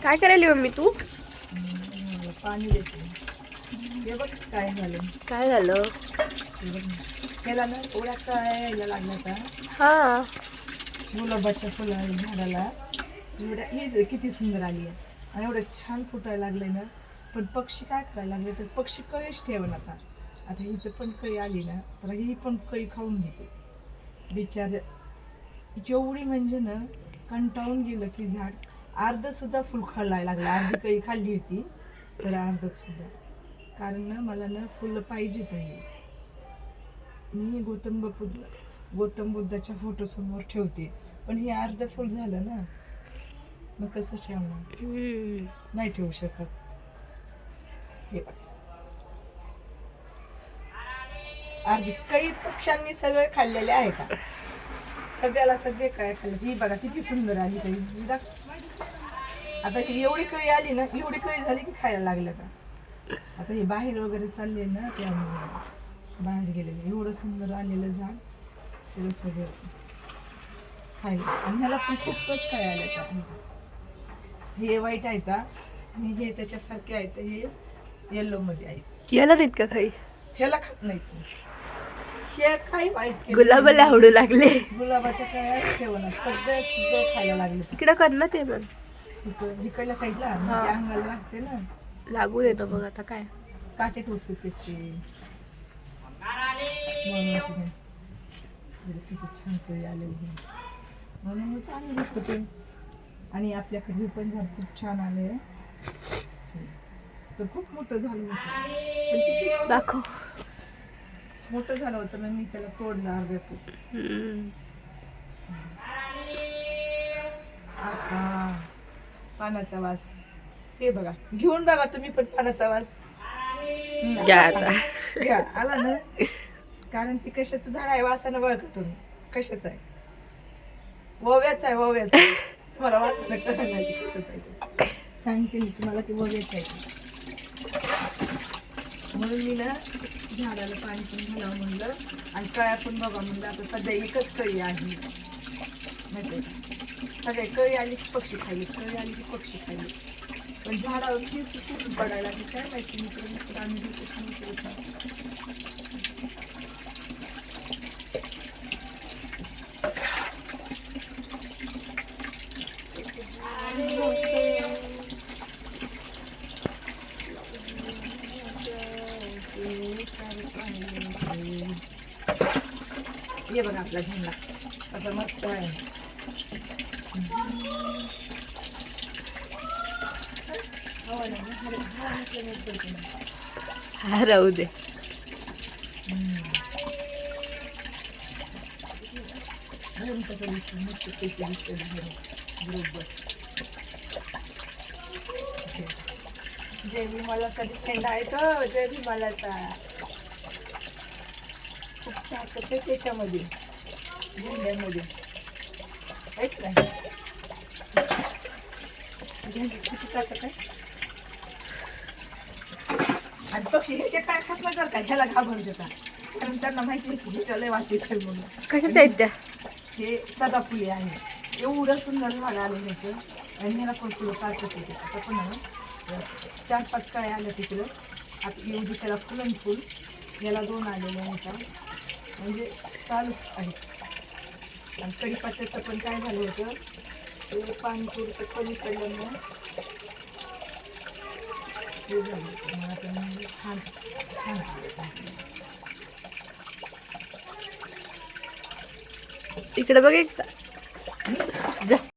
काय करायली मम्मी तू? पाणी देते. हे बघ काय झालं. काय झालं? त्याला ना थोड्या काय यायला लागला का हा गुलाबाच्या फुला झाडाला एवढ्या ही किती सुंदर आली आहे आणि एवढं छान फुटायला लागले ना. पण पक्षी काय करायला लागले तर पक्षी कळीच ठेवून आता इथं पण कळी आली ना तर ही पण कळी खाऊन घेते बिचार. एवढी म्हणजे ना कंटाळून गेलं की झाड अर्ध सुद्धा फुल खायला लागलं. अर्धी कळी खाल्ली होती तर अर्धच सुद्धा. कारण ना मला ना फुलं पाहिजेत आहे. मी गौतम बुद्धाच्या फोटो समोर ठेवते पण हे अर्ध फुल झालं ना मग कसं ठेवणार. नाही ठेवू शकत. हे अर्धी काही पक्ष्यांनी सगळे खाल्लेले आहे का. सगळ्याला सगळे काय खाल्ले. ही बघा किती सुंदर आली काही. आता ही एवढी कळी आली ना एवढी कळी झाली की खायला लागलं का. आता हे बाहेर वगैरे चालले ना त्यामुळे बाहेर गेलेले एवढं सुंदर आलेलं झाड ते सगळं खायला. आणि ह्याला पण खूपच काय आलं का. हे वाईट आहे का आणि हे त्याच्यासारखे आहेत हे येल्लो मध्ये आहेत. याला नाहीत का काही? ह्याला खात नाही. हे काही वाईट गुलाबाला आवडू लागले. गुलाबाच्या काय ठेवणार सगळं खायला लागले. इकडं कर ना ते पण इकडल्या साईडला अंगाला लागते ना. लागू देतो बघ आता काय काटे टोचते त्याचे किती छान कळी आले म्हणून पाणी दिसत. आणि आपल्याकडे पण झाड खूप छान आले तर खूप मोठं झालं होतं पण किती दाखव. मोठं झालं होतं ना मी त्याला तोडलं अर्ध्यातून. पानाचा वास ते बघा घेऊन बघा तुम्ही पण पानाचा वास घ्या आला ना. कारण ती कशाचं झाड आहे वासानं बघा तुम्ही कशाचं आहे. ओव्याचं आहे ओव्याचं. तुम्हाला वासानं कळलं नाही कशाचं आहे सांगते मी तुम्हाला की ओव्याचं आहे. म्हणून मी ना झाडाला पाणी पण घालावं म्हणलं आणि कळ्या पण बघा म्हणलं. आता सध्या एकच कळी आहे माहिती सगळे कळी आली की पक्षी खायले कळी आली की पक्षी खायले. पण झाडावर खूप पडायला लागली काय माहिती मित्र आम्ही ये बघा आपला झेंडा असं मस्त आहे. हा राहू दे. जय भीमालाचा झेंडा आहे तो. जय भीमालाचा खूप ताकद आहे त्याच्यामध्ये झेंड्यामध्ये ऐक नाही किती ताकद आहे. आणि पक्षी ह्याचे काय खात नाही का ह्याला घाबरून देतात कारण त्यांना माहिती आहे ह्याच्या लय वाशी खेळ म्हणून. कशाच्या आहेत त्या? हे सदाफुली आहे. एवढं सुंदर झाड आले ह्याचं आणि ह्याला पण फुलं सारखंच येते. आता पण 4-5 कळ्या आल्या तिकडं. आता एवढी त्याला फुलं फुल याला 2 आलेले होता म्हणजे चालूच आहे. आणि कढीपत्त्याचं पण काय झालं होतं ते पाणी थोडंसं कमी पडल्यामुळे हे झालं मला तर छान छान इकडे बघ एकदा जा.